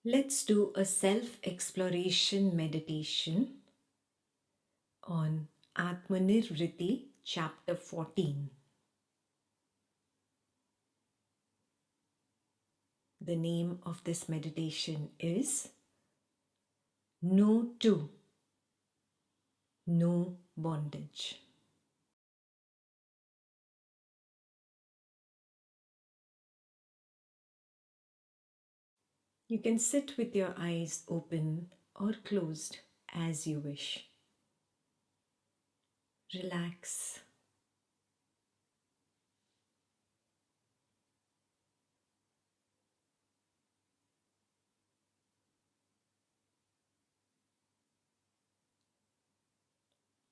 Let's do a self-exploration meditation on Atmanirvriti, chapter 14. The name of this meditation is No to, No Bondage. You can sit with your eyes open or closed as you wish. Relax.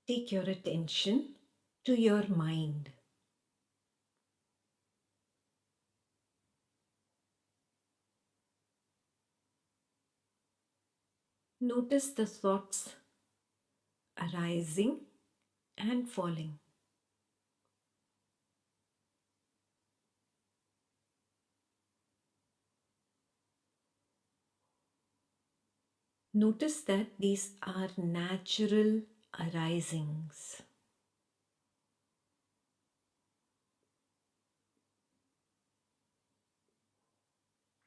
Take your attention to your mind. Notice the thoughts arising and falling. Notice that these are natural arisings.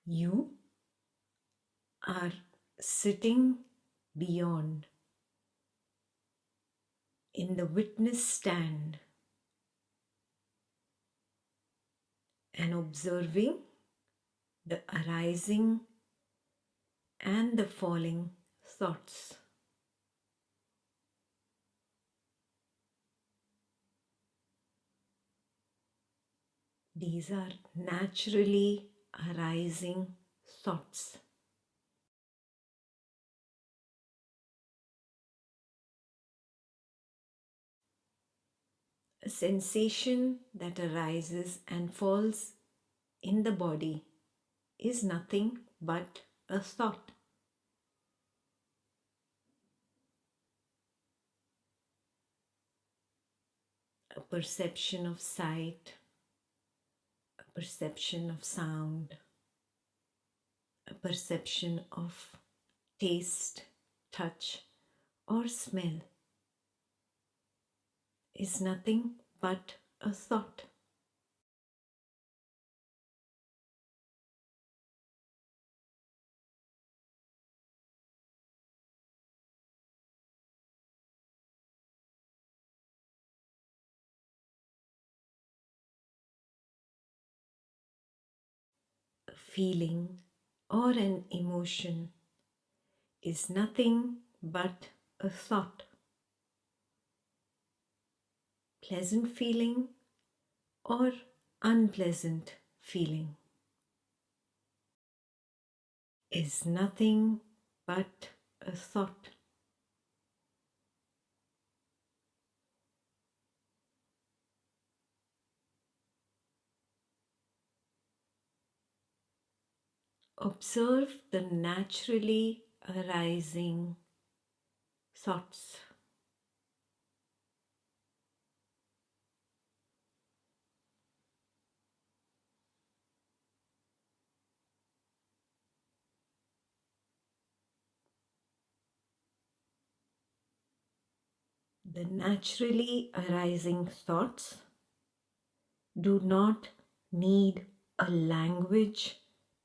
You are sitting beyond in the witness stand and observing the arising and the falling thoughts. These are naturally arising thoughts. A sensation that arises and falls in the body is nothing but a thought. A perception of sight, a perception of sound, a perception of taste, touch, or smell is nothing but a thought. A feeling or an emotion is nothing but a thought. Pleasant feeling or unpleasant feeling is nothing but a thought. Observe the naturally arising thoughts. The naturally arising thoughts do not need a language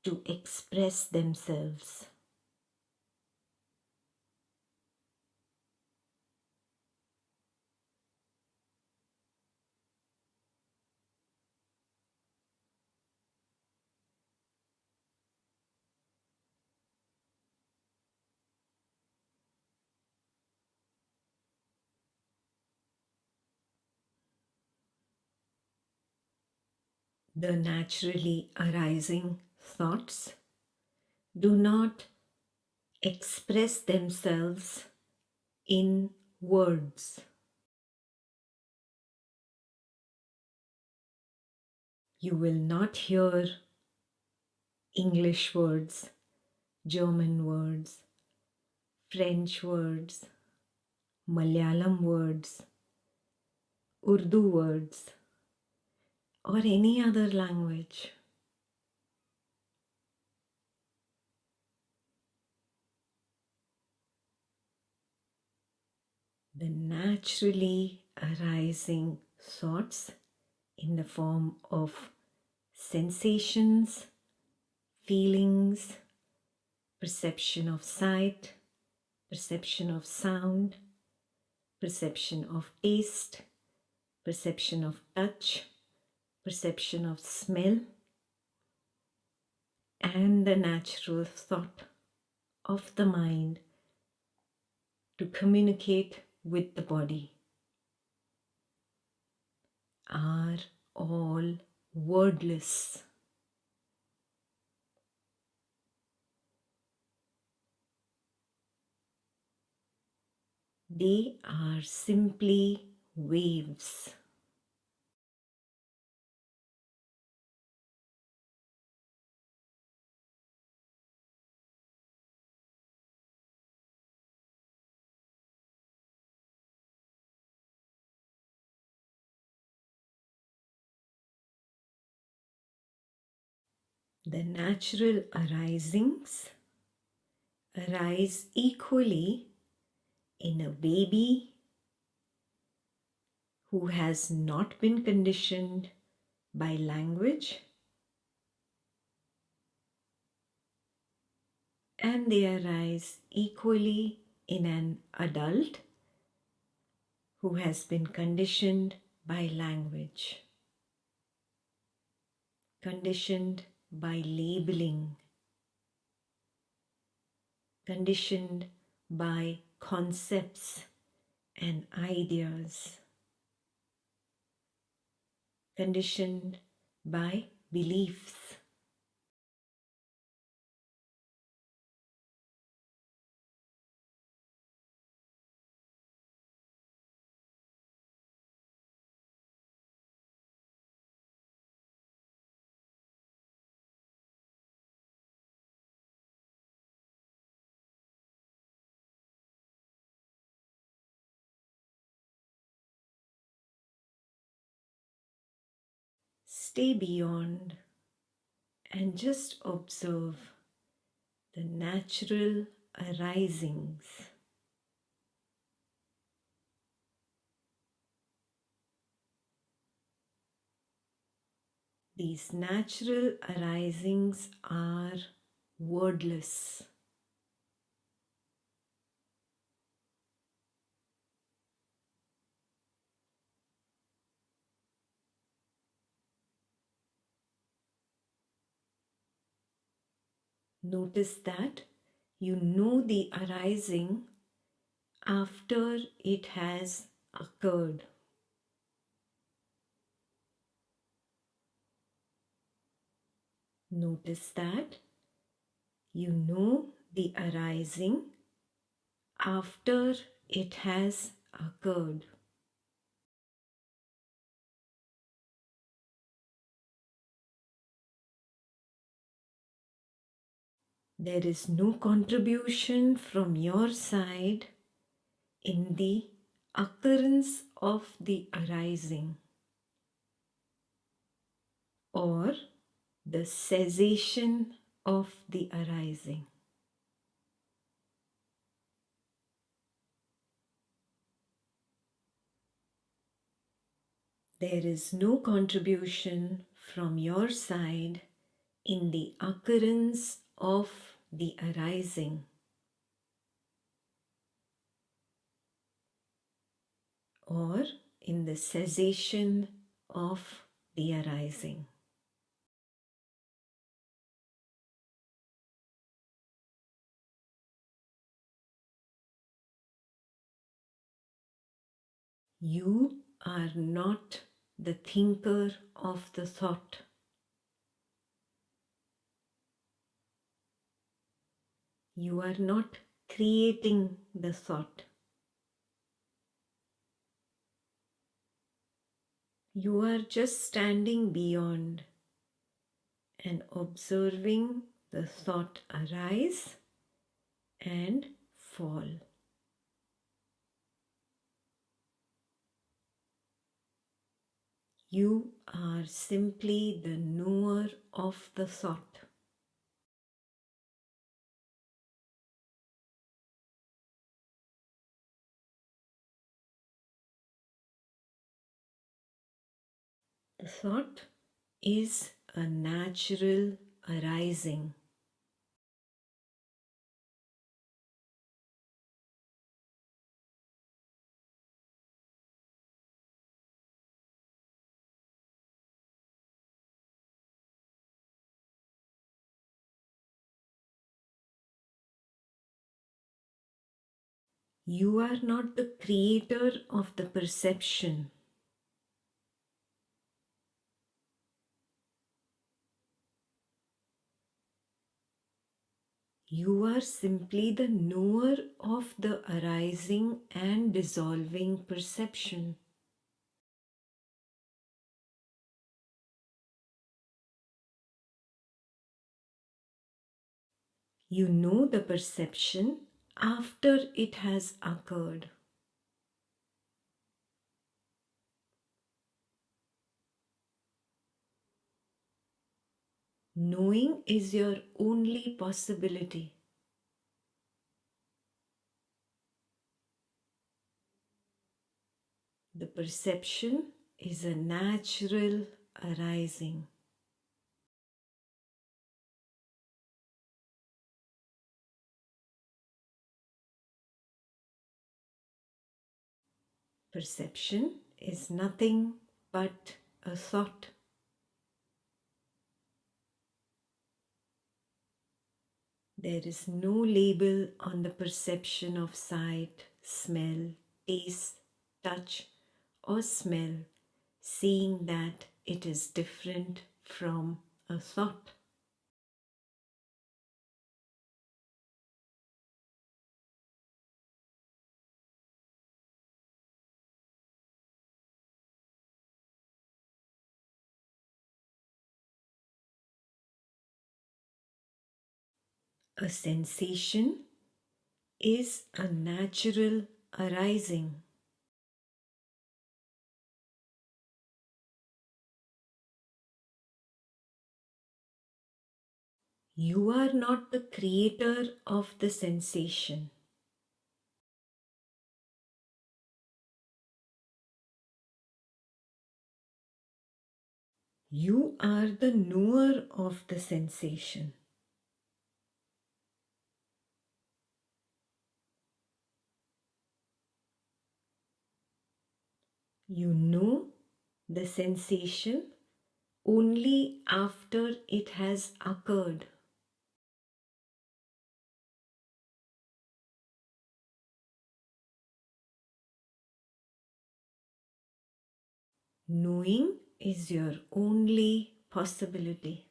to express themselves. The naturally arising thoughts do not express themselves in words. You will not hear English words, German words, French words, Malayalam words, Urdu words, or any other language. the naturally arising thoughts in the form of sensations, feelings, perception of sight, perception of sound, perception of taste, perception of touch, perception of smell, and the natural thought of the mind to communicate with the body are all wordless. They are simply waves. The natural arisings arise equally in a baby who has not been conditioned by language, and they arise equally in an adult who has been conditioned by language, conditioned by labeling, conditioned by concepts and ideas, conditioned by beliefs. Stay beyond and just observe the natural arisings. These natural arisings are wordless. Notice that you know the arising after it has occurred. Notice that you know the arising after it has occurred. There is no contribution from your side in the occurrence of the arising or the cessation of the arising. There is no contribution from your side in the occurrence of the arising or in the cessation of the arising. You are not the thinker of the thought. You are not creating the thought. You are just standing beyond and observing the thought arise and fall. You are simply the knower of the thought. The thought is a natural arising. You are not the creator of the perception. You are simply the knower of the arising and dissolving perception. You know the perception after it has occurred. Knowing is your only possibility. The perception is a natural arising. Perception is nothing but a thought. There is no label on the perception of sight, smell, taste, touch, or smell, saying that it is different from a thought. A sensation is a natural arising. You are not the creator of the sensation. You are the knower of the sensation. You know the sensation only after it has occurred. Knowing is your only possibility.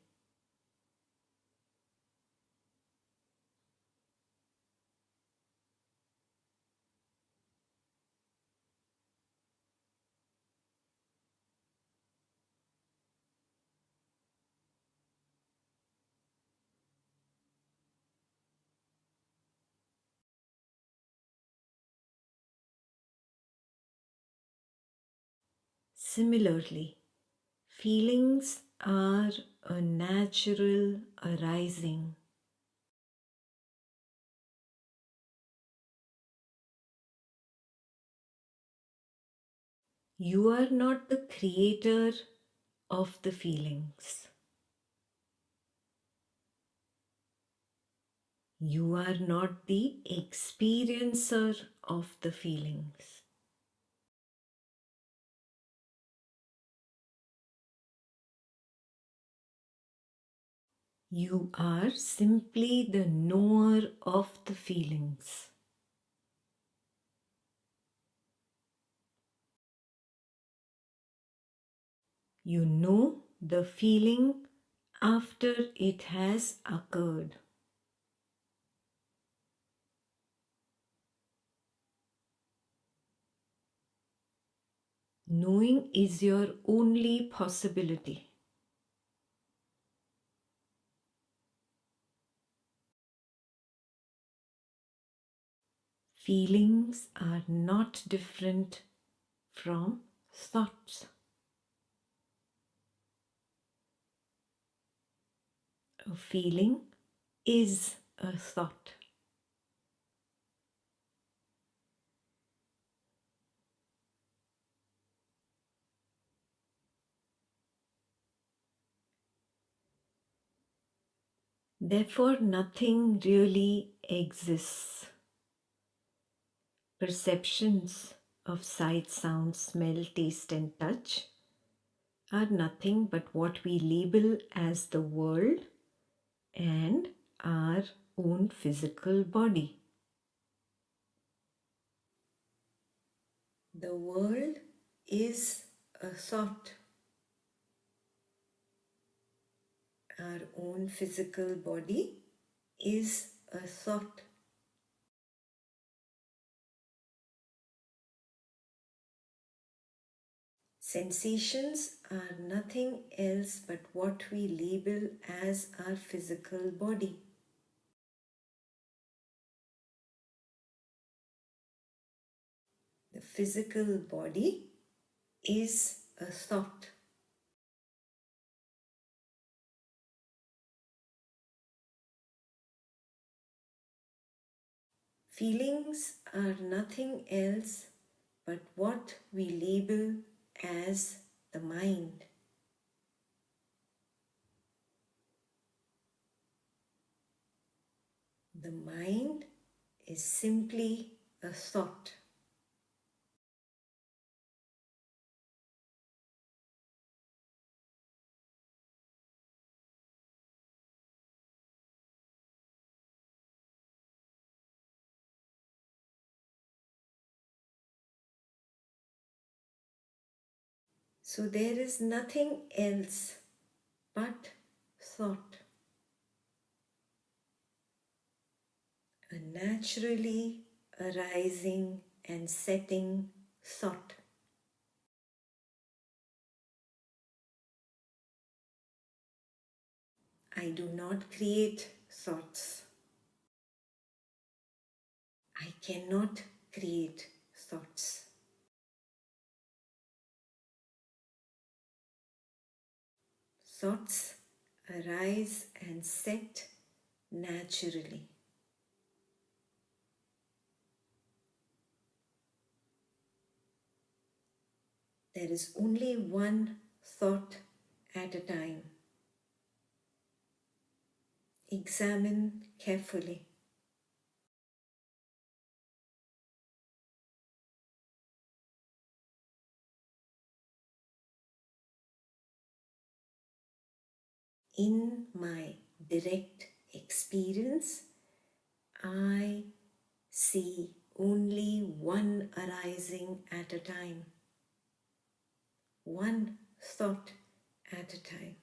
Similarly, feelings are a natural arising. You are not the creator of the feelings. You are not the experiencer of the feelings. You are simply the knower of the feelings. You know the feeling after it has occurred. Knowing is your only possibility. Feelings are not different from thoughts. A feeling is a thought. Therefore, nothing really exists. Perceptions of sight, sound, smell, taste, and touch are nothing but what we label as the world and our own physical body. The world is a thought. Our own physical body is a thought. Sensations are nothing else but what we label as our physical body. The physical body is a thought. Feelings are nothing else but what we label as the mind. The mind is simply a thought. So there is nothing else but thought. A naturally arising and setting thought. I do not create thoughts. I cannot create thoughts. Thoughts arise and set naturally. There is only one thought at a time. Examine carefully. In my direct experience, I see only one arising at a time, one thought at a time.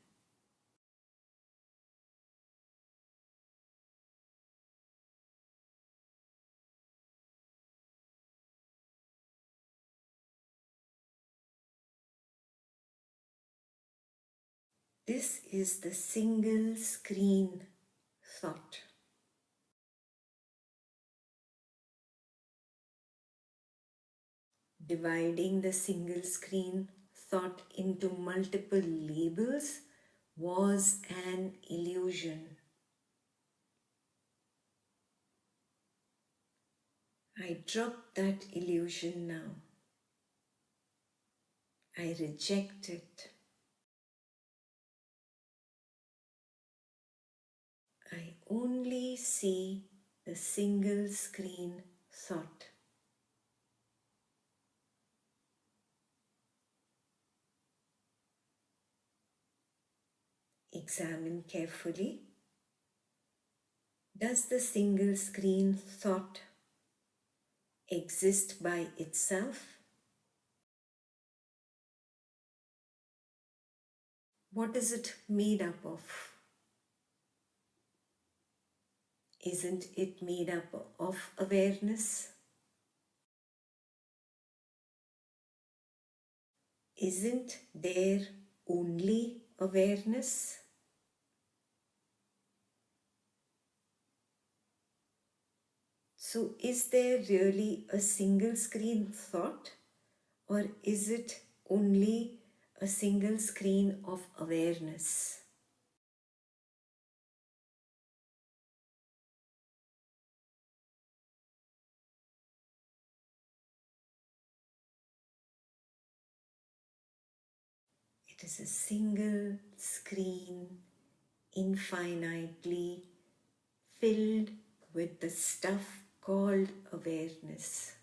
This is the single screen thought. Dividing the single screen thought into multiple labels was an illusion. I drop that illusion now. I reject it. I only see the single screen thought. Examine carefully. Does the single screen thought exist by itself? What is it made up of? Isn't it made up of awareness? Isn't there only awareness? So, is there really a single screen thought, or is it only a single screen of awareness? It is a single screen, infinitely filled with the stuff called awareness.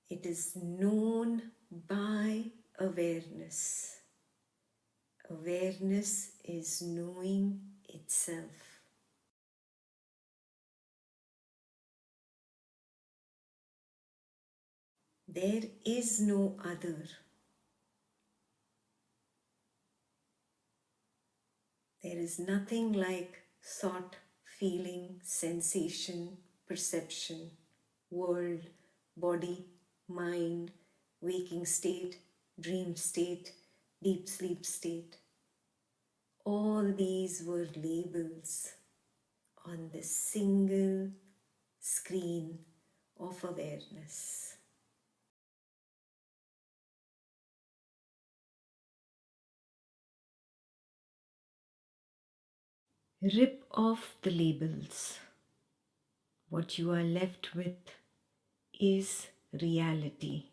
It is known by awareness. Awareness is knowing itself. There is no other. There is nothing like thought, feeling, sensation, perception, world, body, mind, waking state, dream state, deep sleep state. All these were labels on the single screen of awareness. Rip off the labels. What you are left with is reality.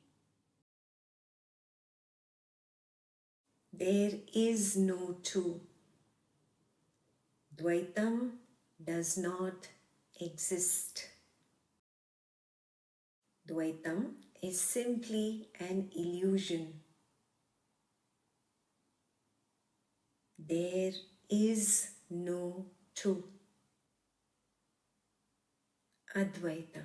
There is no two. Dvaitam does not exist. Dvaitam is simply an illusion. There is no two. Advaita.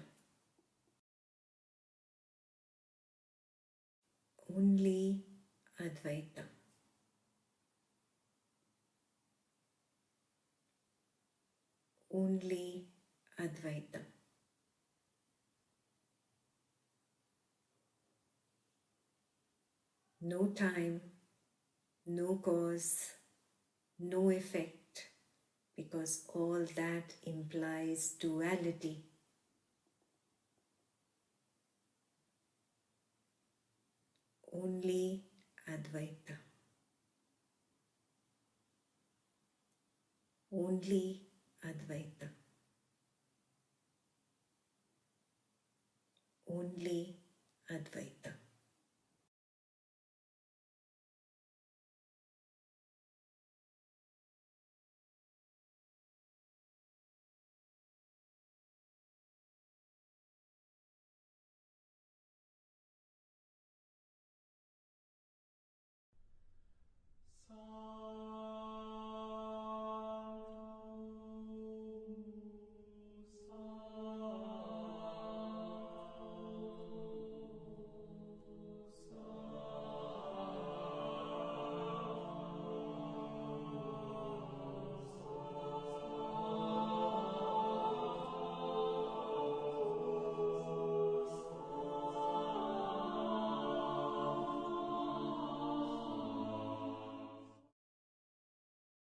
Only Advaita. Only Advaita. No time, no cause, no effect, because all that implies duality. Only Advaita. Only Advaita. Only Advaita.